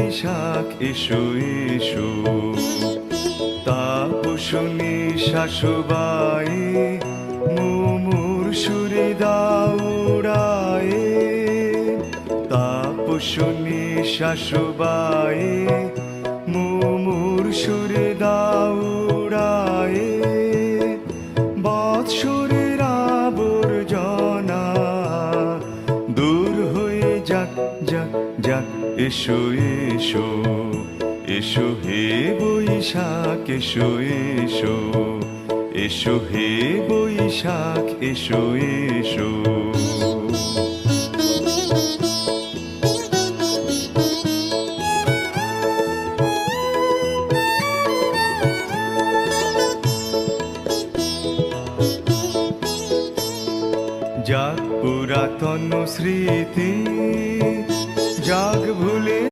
বৈশাখ এসো এসো। তাপসনী শাশুবাই মুমুর সুরে দাউড়ায়। তাপসনী শাশুবাই মুমুর সুরে দাউড়ায়। বৎসরের আবর্জনা দূর হয়ে যাক যাক যাক, এসো এসো এসো হে বৈশাখ এসো এসো। এসো হে বৈশাখ এসো এসো। যাক পুরাতন স্মৃতি